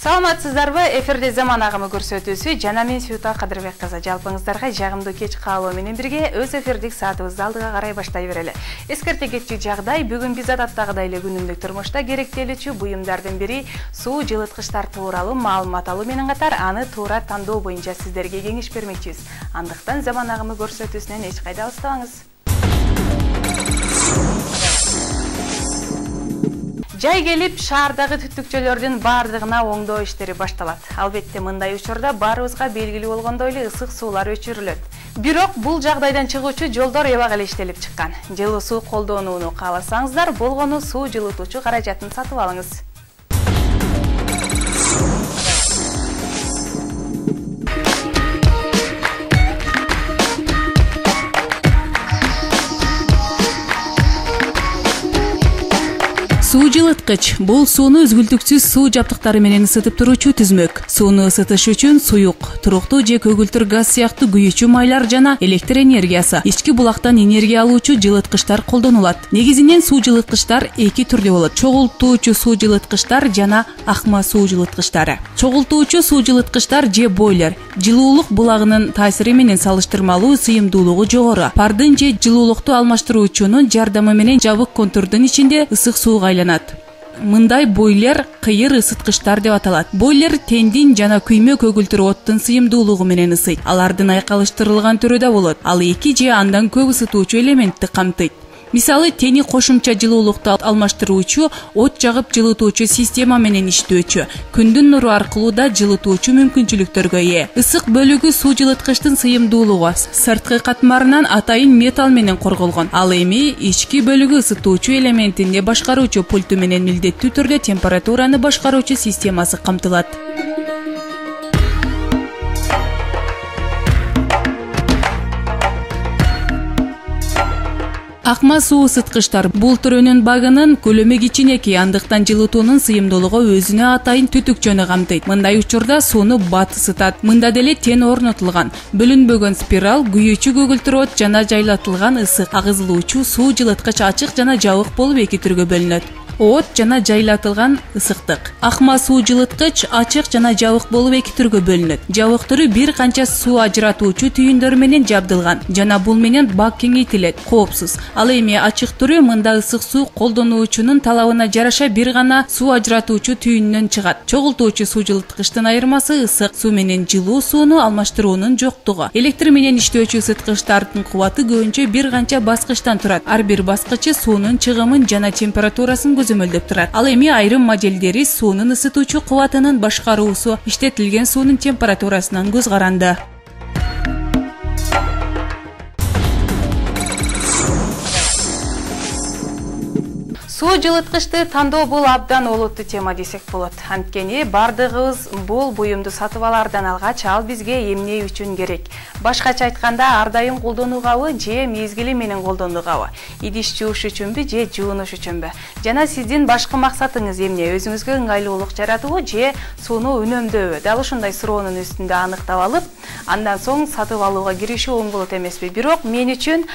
Саламатсыздарбы? Эфирде заман агымы көрсөтүүсү жана мен Сүйүта Кадырбек кызы. Жалпыңыздарга жагымдуу кеч каалоо менен бирге өз эфирдик саатыбызды алдыга карай баштай берели. Эскерте кетчү жагдай, бүгүн биз адаттагыдай эле күнүмдүк турмушта керектелүүчү буюмдардын бири суу жылыткычтар тууралуу маалымат алуу менен катар аны туура тандоо боюнча сиздерге кеңеш бермекчибиз. Андыктан заман агымы көрсөтүүсүнөн эч кайда алыстабаңыз. Жай келип, шаардагы түтүкчөлөрдүн бардыгына оңдоо иштери башталат. Албетте, мындай учурда баарыбызга белгилүү болгондой эле ысык суулар өчүрүлөт. Бирок бул жагдайдан чыгуучу жолдор эбак эле иштелип чыккан. Жылуу суу колдонууну кааласаңыздар, болгону суу жылытуучу каражатын сатып алыңыз. Суу жылыткыч бул сууну үзгүлтүксүз суу жабдыктары менен ысытып туруучу түзмөк. Сууну ысытыш үчүн суюк, туруктуу же көгүлтүр газ сыяктуу күйүүчү майлар жана электр энергиясы, ички булактан энергия алуучу жылыткычтар колдонулат. Негизинен суу жылыткычтар эки түрдө болот: чогултуучу суу жылыткычтар жана акма суу жылыткычтары. Чогултуучу суу жылыткычтар же бойлер жылуулук булагынын таасири менен салыштырмалуу сыйымдуулугу жогору. Пардын же жылуулукту алмаштыруучунун жардамы менен жабык контурдун ичинде ысык сууга айланат. Мындай бойлер кыйыр ысыткычтар деп аталат. Бойлер тендин жана күймө көгүлтүр оттун сыйымдуулугу менен ысыйт. Алардын айкалыштырылган түрү да болот. Ал эки же андан көп ысытуучу элементти камтыйт. Мисалы, тени кошумча жылуулукту алмаштыруучу, от жагып жылытуучу система менен иштөөчү, күндүн нуру аркылуу да жылытуучу мүмкүнчүлүктөргө ээ. Ысык бөлүгү суу жылыткычтын сыйымдуулугу сырткы катмарынан атайын металл менен корголгон. Ал эми ички бөлүгү ысытуучу элементинде башкаруучу пульту менен милдеттүү түрдө температураны башкаруучу системасы камтылат. Акма суу ысыткычтар бул түрөнүн багынын көлөмү кичинекей, андыктан жылытуунун сыйымдуулугу өзүнө атайын түтүкчөнү камтыйт. Мындай учурда сууну бат ысытат. Мында деле тен орнотулган, бөлүнбөгөн спираль, күйүүчү көгүлтүр от жана жайлатылган ысык агызылуучу суу жылыткыч ачык жана жабык болуп эки түргө бөлүнөт. От жана жайлатылган ысыктык. Акма суу жылыткыч ачык жана жабык болуп эки түргө бөлүнөт. Жабык түрү бир канча суу ажыратуучу түйүндөр менен жабдылган жана бул менен бак кеңейтилет, коопсуз. Ал эми ачык түрү мында ысык суу колдонуучунун талабына жараша бир гана суу ажыратуучу түйүннөн чыгат. Чогултуучу суу жылыткычтын айырмасы ысык суу менен жылуу сууну алмаштыруунун жоктугу. Электр менен иштөөчү ысыткычтардын кубаты көбүнчө бир канча баскычтан турат. Ар бир баскычы суунун чыгымын жана температурасын көзөмөлдөп турат. Ал эми айрым моделдери суунун ысытуучу кубатынын башкаруусу иштетилген суунун температурасынан көз каранды. Суу жылыткычты тандоо бул абдан олуттуу тема десек болот. Анткени бардыгыбыз бул буюмду сатып алаардан алгач, ал бизге эмне үчүн керек? Башкача айтканда, ар дайым колдонуугабы же мезгили менен колдонуугабы? Идиш жууш үчүнбү же жуунуш үчүнбү? Жана сиздин башкы максатыңыз эмне? Өзүңүзгө ыңгайлуулук жаратуу же сууну үнөмдөбү? Дал ушундай суроонун үстүндө аныктап алып, андан соң сатып алууга киришүү оң болот эмеспи? Бирок мен үчүн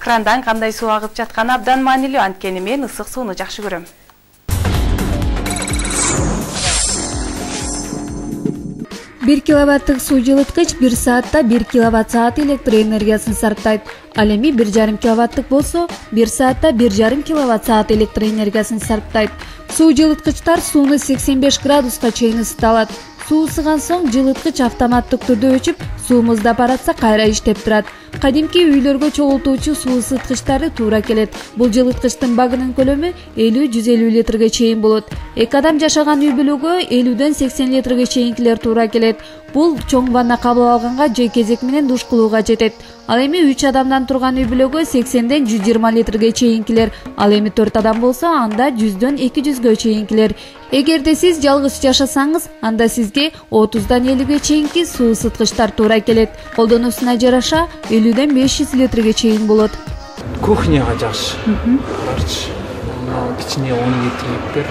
крандан кандай суу агып жатканы абдан маанилүү, анткени мен ысык сууну жакшы көрөм. 1 киловаттык суу жылыткыч 1 саатта 1 киловатт-саат электр энергиясын сарптайт. Ал эми 1,5 киловаттык болсо, 1 саатта 1,5 киловатт-саат электр энергиясын сарптайт. Суу жылыткычтар сууну 85 градуска чейин ысыта алат. Суу ысыган соң жылыткыч автоматтык түрдө өчүп, суу муздап баратса кайра иштеп турат. Кадимки үйлөргө чогултуучу суу ысыткычтары туура келет. Бул жылыткычтын багынын көлөмү 50-150 литрге чейин болот. Эки адам жашаган үй бүлөгө 50-ден 80 литрге чейинкилер туура келет. Бул чоң ванна кабыл алганга же кезек менен душ кылууга жетет. Ал эми 3 адамдан турган үй бүлөгө 80-ден 120 литрге чейинкилер. Ал эми 4 адам болсо, анда 100-дөн 200гө чейинкилер. Эгерде сиз жалгыз жашасаңыз, анда сизге 30-дан 50ге чейинки суу ысыткычтар туура келет. Колдонуусуна жараша 50-ден 500 литрге чейин болот. Кухняга жакшы. Кичине 10 литрликтер,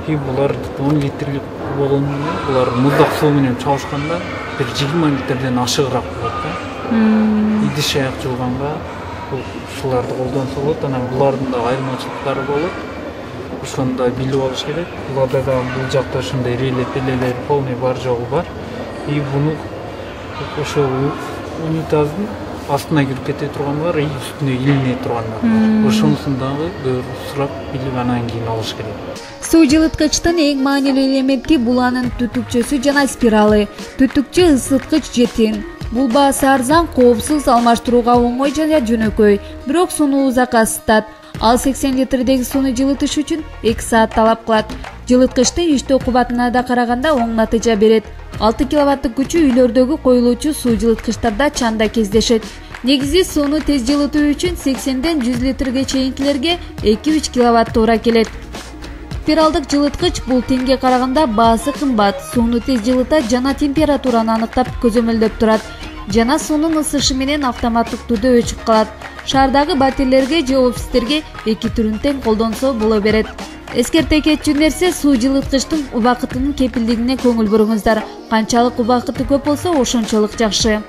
и булар 10 литрлик болгону булар муздак суу менен чабышканда бир 20 литрден ашыгыраак болот да. Идиш аяк жууганга ушуларды колдонсо болот. Анан булардын да айырмачылыктары болот. Ошону да билип алыш керек. Буларда да бул жакта ушундай реле полный бар жогу бар. И буну ошо унитаздын астына кирип кете турган бар, и үстүнө илине турган бар. Ошонусун дагы сурап билип анан кийин алыш керек. Суу жылыткычтын эң маанилүү элементи бул анын түтүкчөсү жана спиралы. Түтүкчө ысыткыч жетин. Бул баасы арзан, коопсуз, алмаштырууга оңой жана жөнөкөй, бирок сууну узакка ысытат. Ал 80 литрдеги сууну жылытыш үчүн 2 саат талап кылат. Жылыткычтын иштөө кубатына да караганда оң натыйжа берет. 6 киловаттык күчү үйлөрдөгү коюлуучу суу жылыткычтарда чанда кездешет. Негизи сууну тез жылытуу үчүн 80ден 100 литрге чейинкилерге 2-3 киловатт туура келет. Спиралдык жылыткыч бул теңге караганда баасы кымбат, сууну тез жылытат жана температураны аныктап көзөмөлдөп турат. Жана суунун ысышы менен автоматтык түрдө өчүп калат. Шаардагы батирлерге же офистерге 2 түрүн тең колдонсо боло берет. Эскерте кетчү нерсе, суу жылыткычтын убакытынын кепилдигине көңүл буруңуздар. Канчалык убакыты көп болсо, ошончолук жакшы.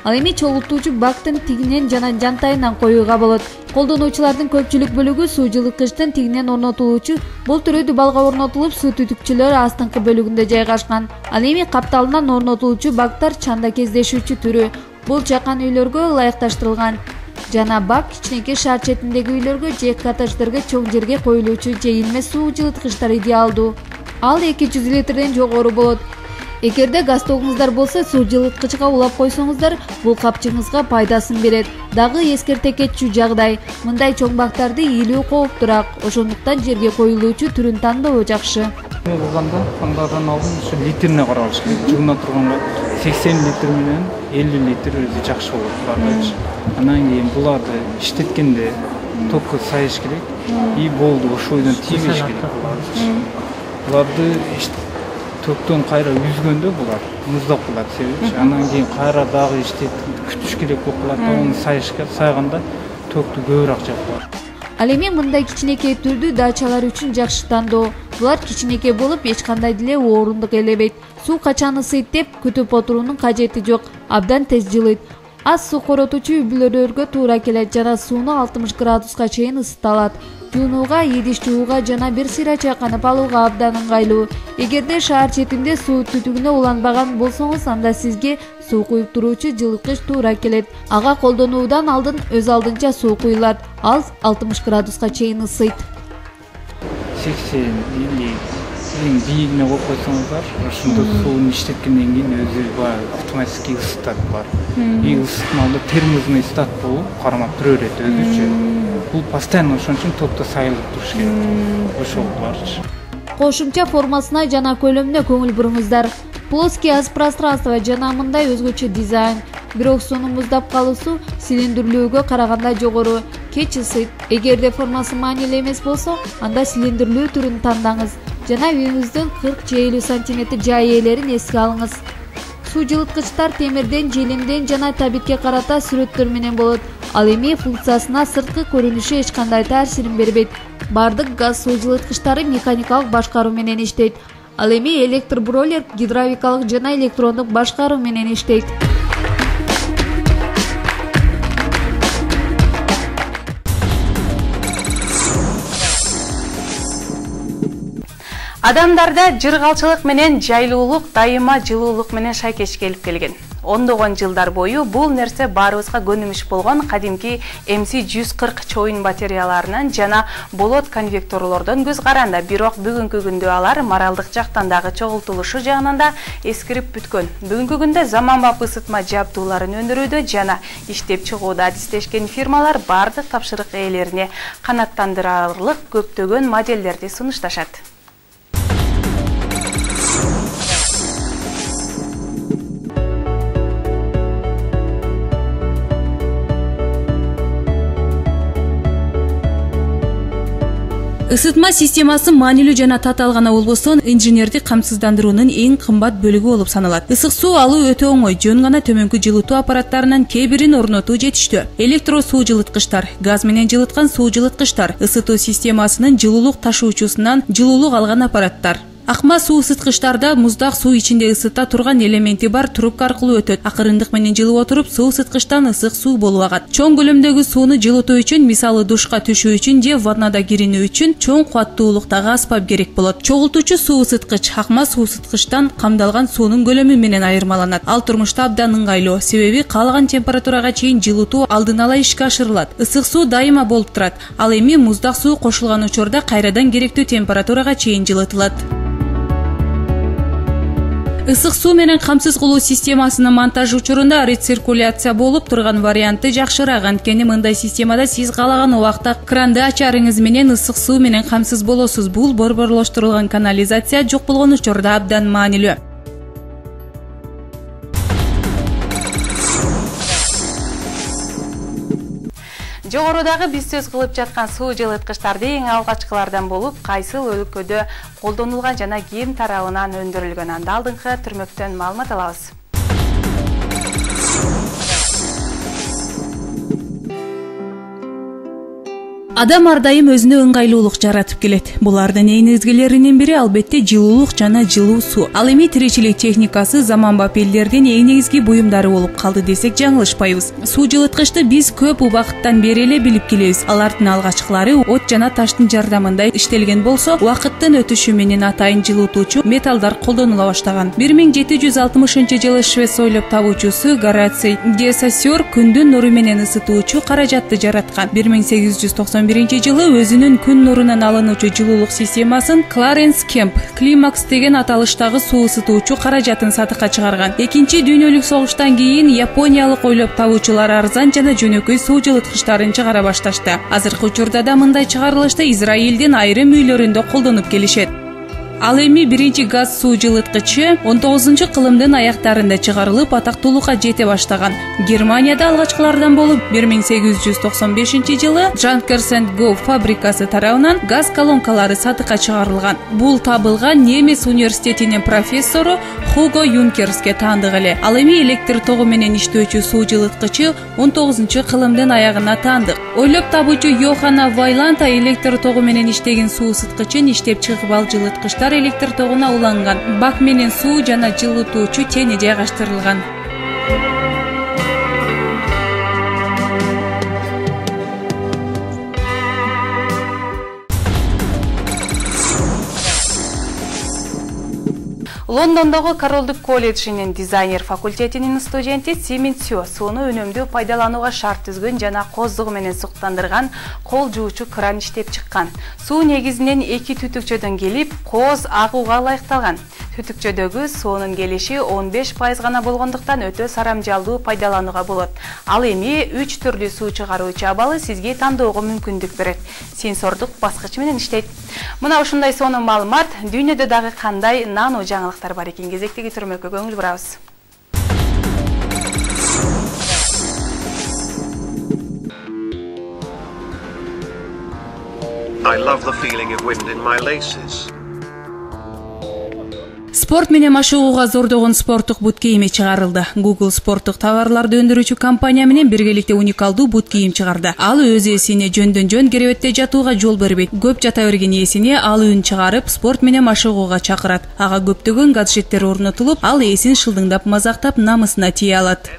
Ал эми чогултуучу бактын тигинен жана жантайынан коюуга болот. Колдонуучулардын көпчүлүк бөлүгү суу жылыткычтын тигинен орнотулуучу бул түрү дубалга орнотулуп, суу түтүкчөлөр астыңкы бөлүгүндө жайгашкан. Ал эми капталынан орнотулуучу бактар чанда кездешүүчү түрү. Бул жакан үйлөргө ылайыкташтырылган. Жана бак кичинекей шаар четиндеги үйлөргө же коттедждерге чоң жерге коюлуучу жейилме суу жылыткычтар идеалдуу. Ал 200 литрден жогору болот. Эгерде газ тогуңуздар болсо, суу жылыткычка улап койсоңуздар, бул капчыгыңызга пайдасын берет. Дагы эскерте кетчү жагдай. Мындай чоң бактарды ийилүү кооптураак, ошондуктан жерге коюлуучу түрүн тандоо жакшы. Болгондо аңдардан алдын ушу литрине каралыш керек. Жугуна турганга 80 литр менен 50 литр өзү жакшы болот. Анан кийин буларды иштеткенде токко сайыш керек. И болду, ошол бойдон тийбеш керек. Буларды төктөн кайра үзгөндө булар муздак болот себеби. Анан кийин кайра дагы күтүш керек болуп калат. Аны сайганда төктү көбүрөөк жапат. Ал эми мындай кичинекей түрдү дачалар үчүн жакшы тандоо. Булар кичинекей болуп, эч кандай деле орындык элебейт. Суу качан ысыйт деп күтүп отуруунун кажети жок. Абдан тез жылыйт. Аз суу коротуучу үй-бүлөлөргө туура келет жана сууну 60 градуска чейин ысыта алат. Жуунууга, идиш жууга жана бир сыйра чайканып алууга абдан ыңгайлуу. Эгерде шаар четинде суу түтүгүнө уланбаган болсоңуз, анда сизге суу куюп туруучу жылыткыч туура келет. Ага колдонуудан алдын өз алдынча суу куюлат. Ал 60 градуска чейин ысыйт. 80-50 эң бийигине коюп койсоңуздар, ошондо сууну иштеткенден кийин өзү автоматически ысытат булар. И ысытмалда термозный ысытат болуп, кармап тура берет өзүчө. Бул постоянно ошон үчүн топто сайылып туруш керек. Ошол буларчы. Кошумча формасына жана көлөмүнө көңүл буруңуздар. Плоский аз пространство жана мындай өзгөчө дизайн. Бирок суунун муздап калуусу цилиндрлүүгө караганда жогору, кеч ысыйт. Эгерде формасы маанилүү эмес болсо, анда цилиндрлүү түрүн тандаңыз жана үйүңүздүн 40 же 50 см жай ээлерин эске алыңыз. Суу жылыткычтар темирден, желимден жана табитке карата сүрөттөр менен болот. Ал эми функциясына сырткы көрүнүшү эч кандай таасирин бербейт. Бардык газ суу жылыткычтары механикалык башкаруу менен иштейт. Ал эми электробройлер гидравликалык жана электрондук башкаруу менен иштейт. Адамдарда жыргалчылык менен жайлуулук дайыма жылуулук менен шайкеш келип келген. Ондогон жылдар бою бул нерсе баарыбызга көнүмүш болгон кадимки MC140 чоюн батареяларынан жана болот конвекторлордон көз каранда, бирок бүгүнкү күндө алар моралдык жактан дагы чогултулушу жагынан да эскирип бүткөн. Бүгүнкү күндө заманбап ысытма жабдууларын өндүрүүдө жана иштеп чыгууда адистешкен фирмалар бардык тапшырык ээлерине канааттандырарлык көптөгөн моделдерди сунушташат. Isıtma системасы маанилүү жана татаал гана болбостон, инженердик камсыздандыруунун эң кымбат бөлүгү болуп саналат. Ысык суу алуу өтө оңой, жөн гана төмөнкү жылытуу аппараттарынын кээ бирин орнотуу жетиштүү. Электро суу жылыткычтар, газ менен жылыткан суу жылыткычтар, ысытуу системасынын жылуулук ташуучусунан жылуулук алган аппараттар. Акма суу ысыткычтарда муздак суу ичинде ысыта турган элементи бар трубка аркылуу өтөт. Акырындык менен жылып отуруп суу ысыткычтан ысык суу болуп агат. Чоң көлөмдөгү сууну жылытуу үчүн, мисалы душка түшүү үчүн же ваннада киринүү үчүн чоң кубаттуулуктагы аспап керек болот. Чогултуучу суу ысыткыч акма суу ысыткычтан камдалган суунун көлөмү менен айырмаланат. Ал турмушта абдан ыңгайлуу, себеби каалаган температурага чейин жылытуу алдын ала ишке ашырылат. Ысык суу дайыма болуп турат. Ал эми муздак суу кошулган учурда кайрадан керектүү температурага чейин жылытылат. Ысык суу менен камсыз кылуу системасынын монтаж учурунда рециркуляция болуп турган варианты жакшыраак. Анткени мындай системада сиз каалаган убакта кранды ачарыңыз менен ысык суу менен камсыз болосуз. Бул борборлоштурулган канализация жок болгон учурда абдан маанилүү. Жогорудагы биз сөз кылып жаткан суу жылыткычтарды эң алгачкылардан болуп, кайсыл өлкөдө колдонулган жана ким тарабынан өндүрүлгөн, анда алдыңкы түрмөктөн маалымат алабыз. Адам ар дайым өзүнө ыңгайлуулук жаратып келет. Булардын эң негизгилеринин бири албетте жылуулук жана жылуу суу. Ал эми тиричилик техникасы заманбап элдердин эң негизги буюмдары болуп калды десек жаңылышпайбыз. Суу жылыткычты биз көп убакыттан бери эле билип келебиз. Алардын алгачкылары от жана таштын жардамында иштелген болсо, убакыттын өтүшү менен атайын жылытуучу металлдар колдонула баштаган. 1760-жылы швед сойлоп табуучусу Гораций де Сассер күндүн нуру менен ысытуучу каражатты жараткан. 1891-жылы өзүнүн күн нурунан алынуучу жылуулук системасын Clarence Kemp Climax деген аталыштагы суу ысытуучу каражатын сатыкка чыгарган. Экинчи дүйнөлүк согуштан кийин япониялык ойлоп табуучулар арзан жана жөнөкөй суу жылыткычтарын чыгара башташты. Азыркы учурда да мындай чыгарылышты Израилдин айрым үйлөрүндө колдонуп келишет. Ал эми биринчи газ суу жылыткычы 19-кылымдын аяктарында чыгарылып, атактуулукка жете баштаган. Германияда алгачкылардан болуп 1895-жылы Junkers & Go фабрикасы тарабынан газ колонкалары сатыкка чыгарылган. Бул табылган немис университетинин профессору Hugo Юнкерске таандык эле. Ал эми электр тогу менен иштөөчү суу жылыткычы 19-кылымдын аягына таандык. Ойлоп табуучу Йоханна Вайланта электр тогу менен иштеген суу ысыткычын иштеп чыгып, ал жылыткычтар электр тогуна уланган. Бак менен суу жана жылытуучу тең жайгаштырылган. Лондондогу Королдук колледжинин дизайнер факультетинин студенти Симин Сю сууну үнөмдүү пайдаланууга шарт түзгөн жана коздугу менен суктандырган кол жуучу кран иштеп чыккан. Суу негизинен эки түтүкчөдөн келип, кооз агууга ылайыкталган. Түтүкчөдөгү суунун келиши 15% гана болгондуктан өтө сарамжалдуу пайдаланууга болот. Ал эми 3 түрлүү суу чыгаруучу абалы сизге тандоого мүмкүндүк берет. Сенсордук баскыч менен иштейт. Мына ушундай сонун маалымат, дүйнөдө дагы кандай нано жаңылыктар бар экен, кезектеги түрмөккө көңүл бурабыз. I love the feeling of wind in my laces. Спорт менен машыгууга зордогон спорттук бут кийими чыгарылды. Google спорттук товарларды өндүрүүчү компания менен биргеликте уникалдуу бут кийим чыгарды. Ал өз ээсине жөндөн-жөн керебетте жатууга жол бербейт. Көп жата берген ээсине ал үн чыгарып, спорт менен машыгууга чакырат. Ага көптөгөн гаджеттер орнотулуп, ал ээсин шылдыңдап мазактап намысына тие алат.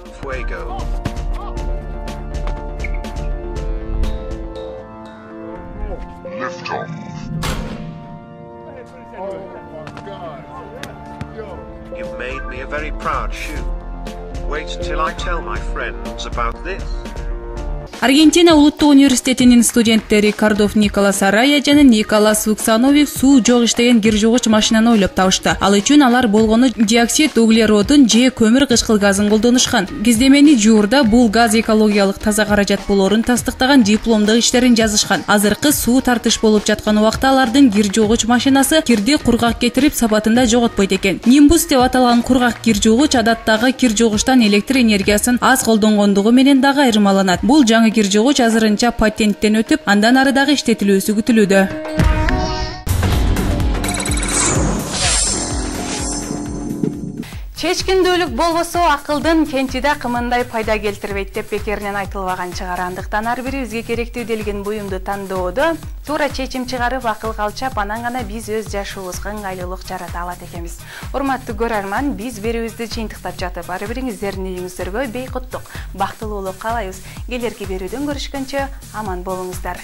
You've made me a very proud shoe. Wait till I tell my friends about this. Аргентина улуттук университетинин студенттери Кардов Николас Арая жана Николас Вуксанович суу жок иштеген кир жугуч машинаны ойлоп табышты. Ал үчүн алар болгону диоксид углеродун же көмүр кычкыл газын колдонушкан. Кездемени жуурда бул газ экологиялык таза каражат болоорун тастыктаган дипломдук иштерин жазышкан. Азыркы суу тартыш болуп жаткан убакта алардын кир жугуч машинасы кирди кургак кетирип, сапатында жоготпойт экен. Нимбус деп аталган кургак кир жугуч адаттагы кир жугучтан электр энергиясын аз колдонгондугу менен дагы айырмаланат. Бул жаңы кир жугуч азырынча патенттен өтүп, андан ары дагы иштетилүүсү күтүлүүдө. Чечкиндүүлүк болбосо акылдын кенчиде кымындай пайда келтирбейт деп бекеринен айтылбаган чыгар. Андыктан ар бирибизге керектүү делген буюмду тандоодо туура чечим чыгарып акылга алчап, анан гана биз өз жашообузга ыңгайлуулук жарата алат экенбиз. Урматтуу көрөрман, биз берүүбүздү жыйынтыктап жатып, ар бириңиздердин үйүңүздөргө бейкуттук, бактылуулук каалайбыз. Келерки берүүдөн көрүшкөнчө аман болуңуздар.